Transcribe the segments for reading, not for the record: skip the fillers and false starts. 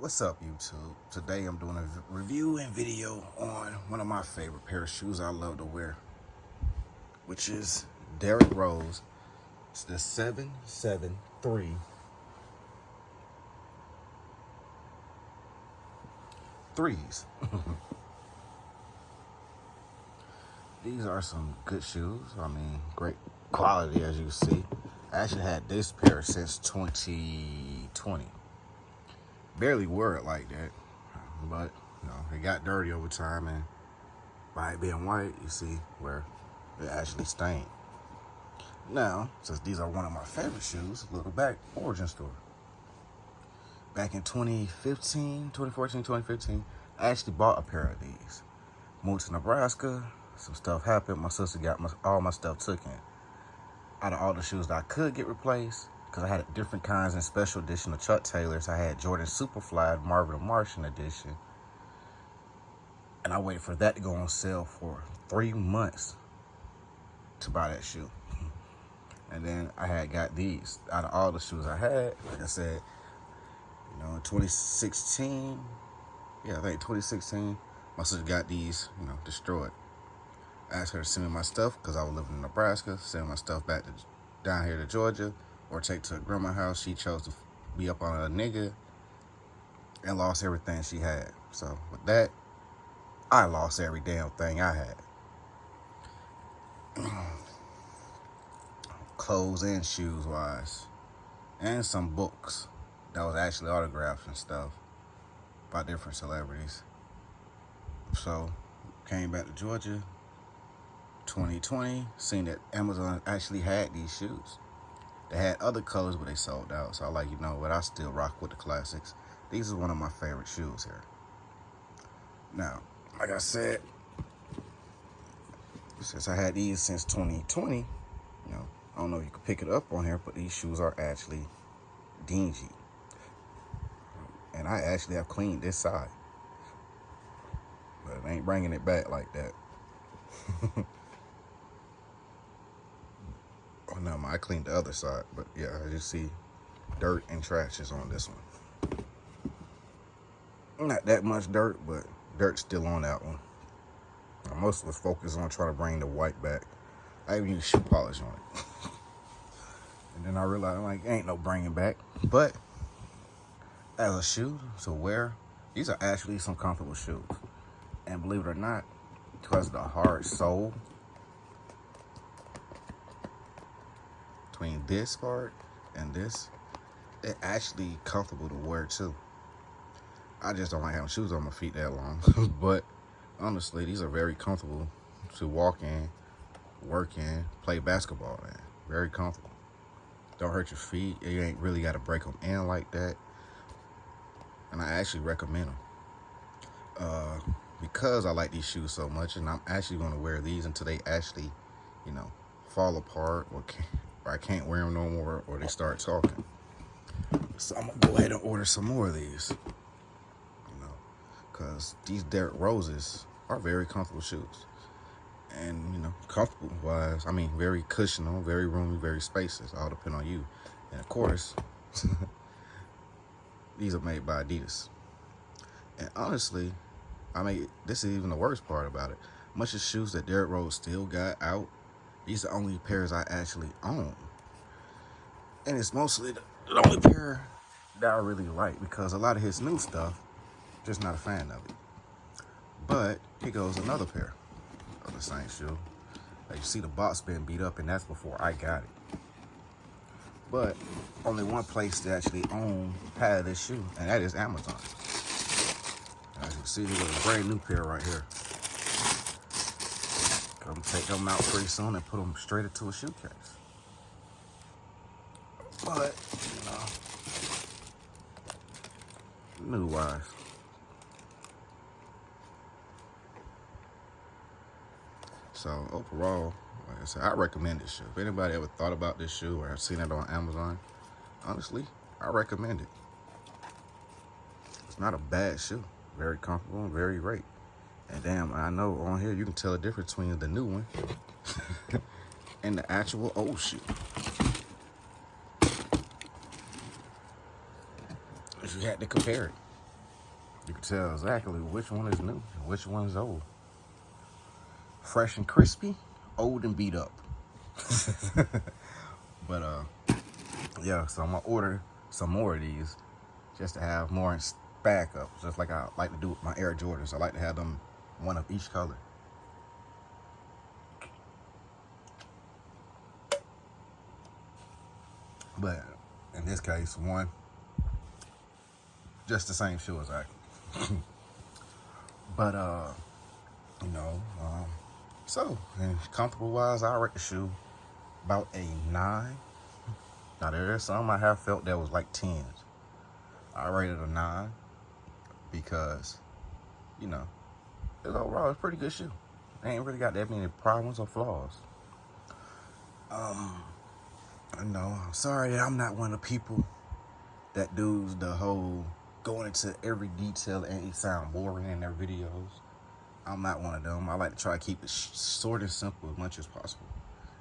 What's up, YouTube? Today I'm doing a review and video on one of my favorite pair of shoes I love to wear, which is Derrick Rose. It's the 773 threes. These are some good shoes. I mean, great quality, as you see. I actually had this pair since 2020. Barely wear it like that, but it got dirty over time, and by it being white, you see where it actually stained. Now, since these are one of my favorite shoes, little back origin story. Back in 2015, I actually bought a pair of these. Moved to Nebraska, some stuff happened. My sister got all my stuff taken. Out of all the shoes that I could get replaced, because I had different kinds and special edition of Chuck Taylors. I had Jordan Superfly, Marvin the Martian edition. And I waited for that to go on sale for 3 months to buy that shoe. And then I had got these. Out of all the shoes I had, like I said, in 2016, I think 2016, my sister got these, destroyed. I asked her to send me my stuff because I was living in Nebraska, send my stuff back down here to Georgia, or take to her grandma's house. She chose to be up on a nigga and lost everything she had. So with that, I lost every damn thing I had. Clothes and shoes wise. And some books that was actually autographed and stuff by different celebrities. So came back to Georgia 2020, seen that Amazon actually had these shoes. They had other colors, but they sold out. So I like, but I still rock with the classics. These are one of my favorite shoes here. Now, like I said, since I had these since 2020, I don't know if you can pick it up on here, but these shoes are actually dingy. And I actually have cleaned this side. But it ain't bringing it back like that. Oh no, I cleaned the other side, but yeah, I just see dirt and trash is on this one. Not that much dirt, but dirt's still on that one. Most of us focus on trying to bring the white back. I even use shoe polish on it. And then I realized, ain't no bringing back. But as a shoe to wear, these are actually some comfortable shoes. And believe it or not, because of the hard sole between this part and this, it's actually comfortable to wear too. I just don't like having shoes on my feet that long. But honestly, these are very comfortable to walk in, work in, play basketball in. Very comfortable. Don't hurt your feet. You ain't really got to break them in like that. And I actually recommend them. Because I like these shoes so much, and I'm actually going to wear these until they actually, fall apart, or I can't wear them no more, or they start talking. So I'm going to go ahead and order some more of these. Because these Derrick Roses are very comfortable shoes. And, comfortable wise, very cushionable, very roomy, very spacious. All depend on you. And of course, these are made by Adidas. And honestly, this is even the worst part about it. Much of shoes that Derrick Rose still got out, these are the only pairs I actually own. And it's mostly the only pair that I really like, because a lot of his new stuff, just not a fan of it. But here goes another pair of the same shoe. Like you see the box been beat up, and that's before I got it. But only one place to actually had this shoe, and that is Amazon. As you can see, there's a brand new pair right here. I'm gonna take them out pretty soon and put them straight into a shoe case. But, new wise. So overall, like I said, I recommend this shoe. If anybody ever thought about this shoe or have seen it on Amazon, honestly, I recommend it. It's not a bad shoe. Very comfortable and very great. And damn, I know on here you can tell the difference between the new one and the actual old shoe. If you had to compare it. You can tell exactly which one is new and which one is old. Fresh and crispy, old and beat up. But yeah, so I'm gonna order some more of these just to have more in backup, just like I like to do with my Air Jordans. I like to have them one of each color. But in this case, one, just the same shoe as I. But you know, so and comfortable wise, I rate the shoe about a 9. Now there's some I have felt that was like 10s. I rated a 9 because, you know, overall it's a pretty good shoe. I ain't really got that many problems or flaws. No, I'm sorry that I'm not one of the people that does the whole going into every detail and it sound boring in their videos. I'm not one of them. I like to try to keep it short and simple as much as possible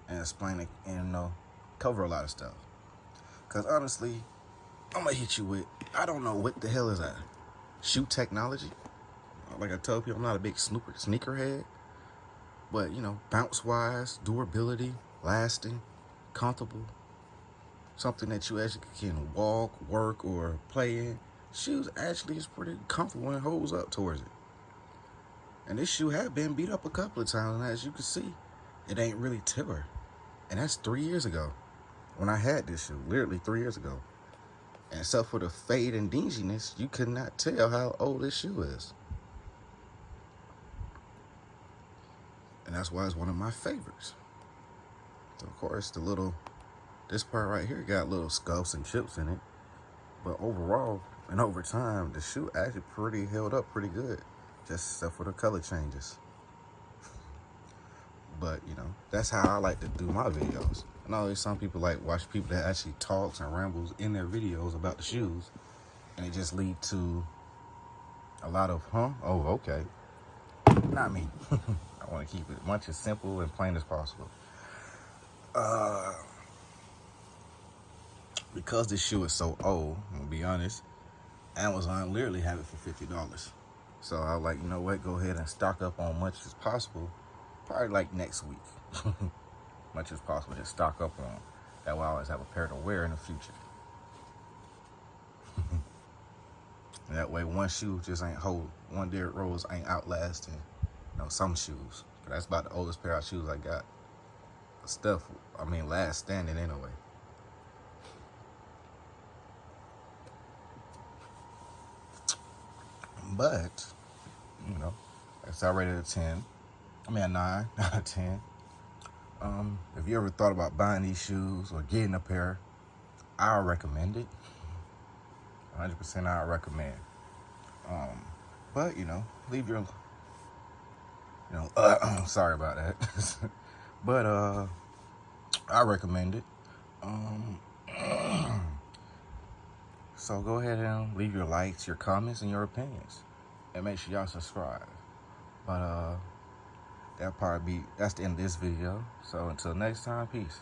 and explain it and, you know, cover a lot of stuff. Because honestly, I'm going to hit you with, I don't know what the hell is that. Shoe technology. Like I told people, I'm not a big sneakerhead. But, you know, bounce-wise, durability, lasting, comfortable. Something that you actually can walk, work, or play in. Shoes actually is pretty comfortable and holds up towards it. And this shoe had been beat up a couple of times, and as you can see, it ain't really tiller. And that's 3 years ago when I had this shoe, literally 3 years ago. And except for the fade and dinginess, you could not tell how old this shoe is. And that's why it's one of my favorites. So of course, this part right here got little scuffs and chips in it. But overall, and over time, the shoe actually held up pretty good. Just except for the color changes. But, you know, that's how I like to do my videos. I know some people like watch people that actually talks and rambles in their videos about the shoes. And it just lead to a lot of, oh, okay. Not me. I want to keep it much as simple and plain as possible. Because this shoe is so old, I'm gonna be honest, Amazon literally have it for $50. So I was like, you know what, go ahead and stock up on much as possible. Probably like next week. Much as possible, just stock up on. That way I always have a pair to wear in the future. And that way one shoe just ain't one Derrick Rose ain't outlasting, you know, some shoes. That's about the oldest pair of shoes I got. Last standing anyway. But, you know, I rated a 9 out of 10. If you ever thought about buying these shoes or getting a pair, I recommend it. 100% I recommend. But, you know, leave your, sorry about that. But, I recommend it. So go ahead and leave your likes, your comments, and your opinions. And make sure y'all subscribe. But, that's the end of this video. So until next time, peace.